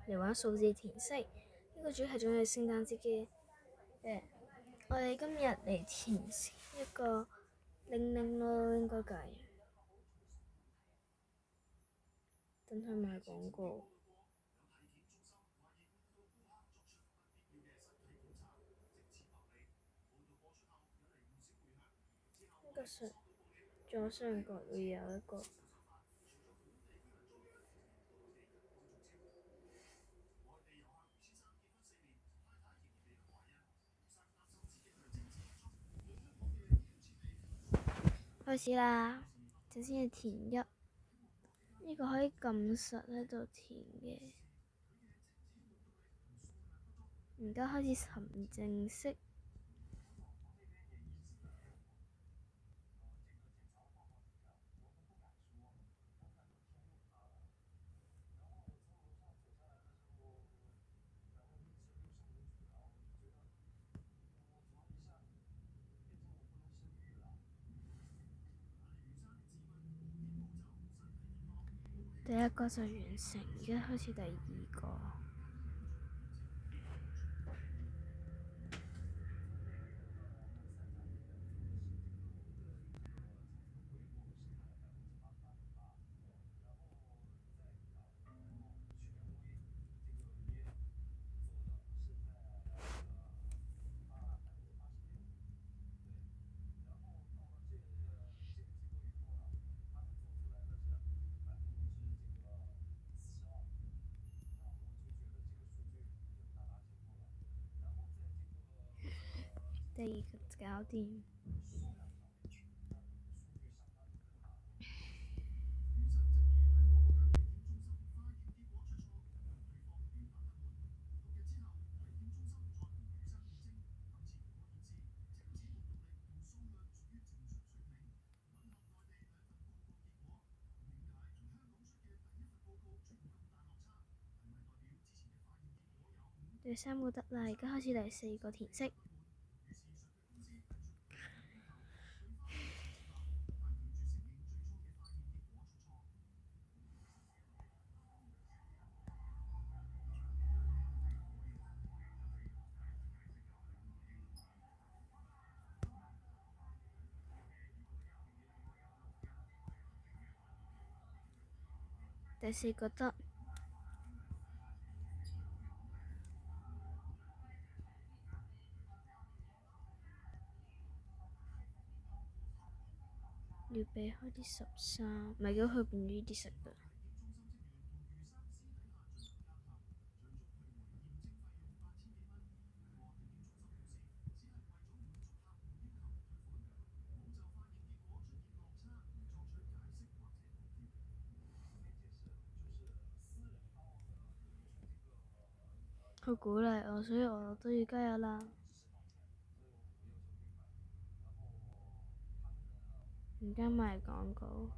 嚟玩數字填色。呢個主題仲係聖誕節嘅我哋今日嚟填一個00咯，應該計。等佢賣廣告。呢個左上角會有一個。開始啦！首先係填一，呢個可以撳實喺度填嘅。而家開始沉靜式。第一個就完成，而家開始第二個。第二個搞掂。第三個得啦，而家開始第四個填色。第四個得。要避開啲13，唔係咁佢變咗呢啲色嘅。佢鼓勵我，所以我都要加油啦。而家賣廣告。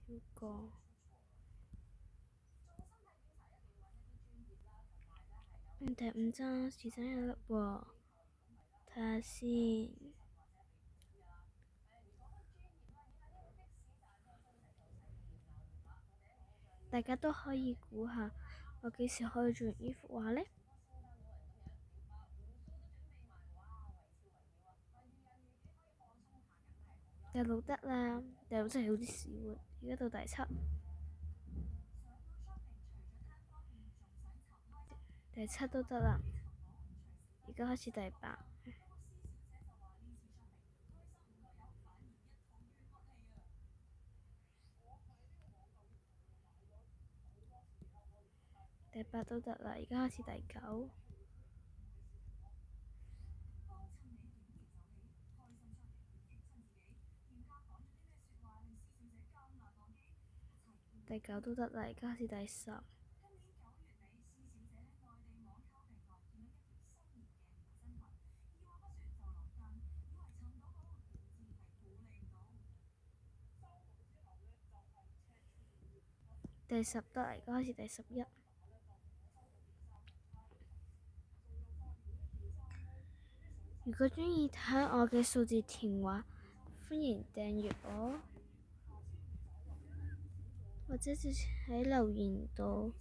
跳過。第5張時間有粒喎，睇下先。大家都可以估下，我幾時可以做完呢幅畫呢？第6得啦，第6真係有啲少喎。而家到第7，第7都得啦。而家開始第8，第8都得啦。而家開始第9，第9都得啦。而家開始第10。第10得，而家開始第11。如果鍾意睇我嘅數字填畫，歡迎訂閱我，或者直接喺留言度，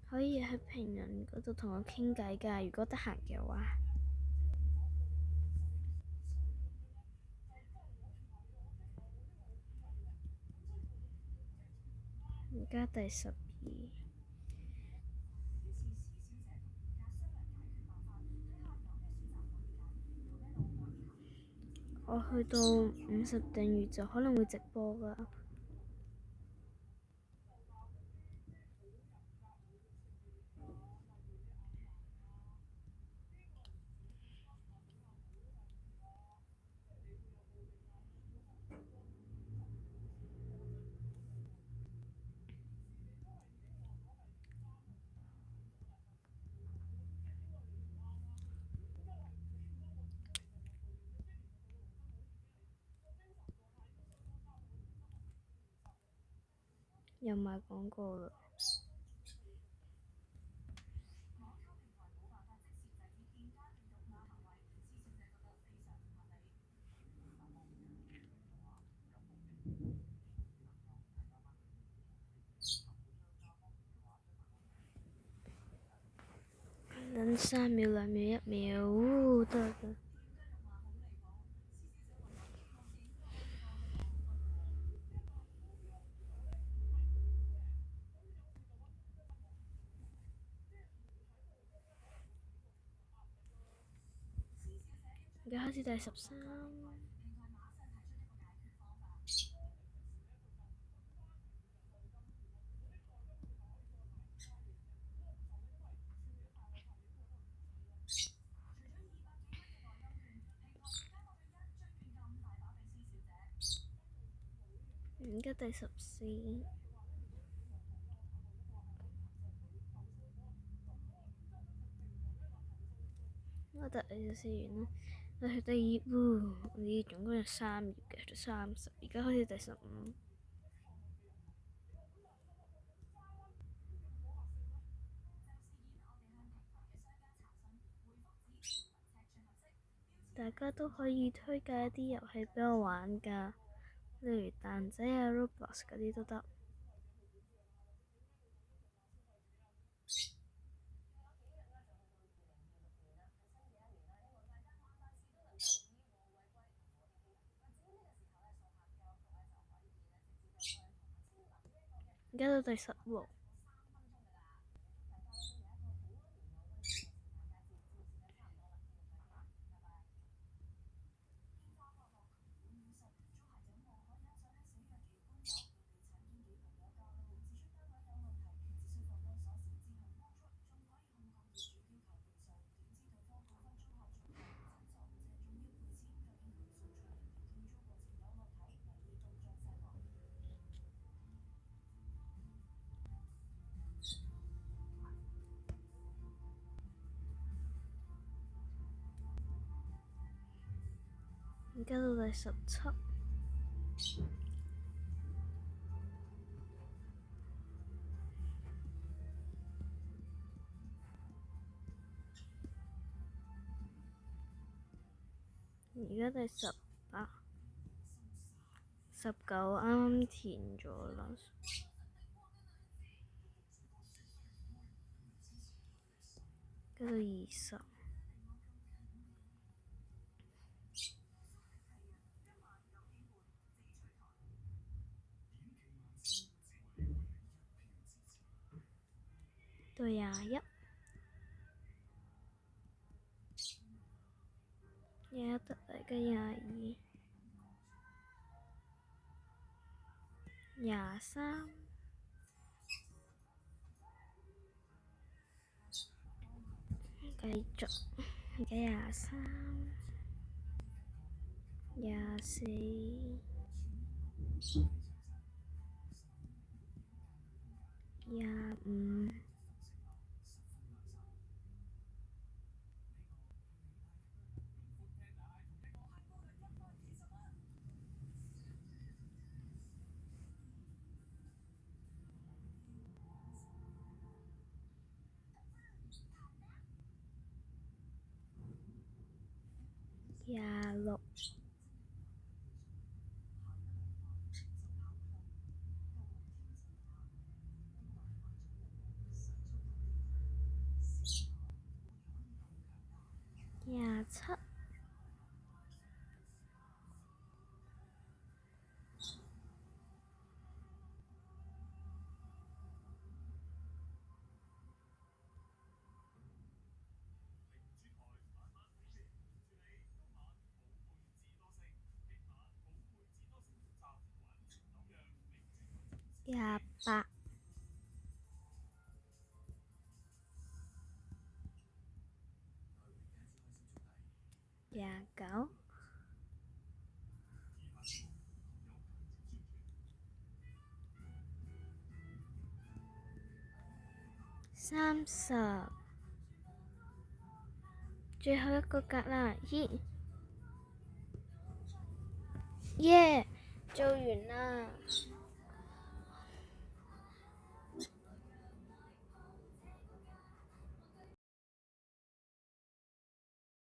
可以喺評論嗰度同我傾偈㗎，如果得閒嘅話。而家第12，我去到50訂閱就可能會直播㗎。又賣廣告啦！等3秒、2秒、1秒，得啦。而家開始第13。而家第14。我得你就試完啦。我係第2部，你總共有3頁嘅，到30。而家開始第15。大家都可以推介一啲遊戲畀我玩㗎，例如蛋仔啊、Roblox 嗰啲都得。而家到第10喎。而家到第17。而家第18、19啱啱填咗啦。跟住20。到21。21得嚟嘅22。23。繼續。而家23。24。25。26、27、28、29、30，最後一個格啦，耶，做完啦。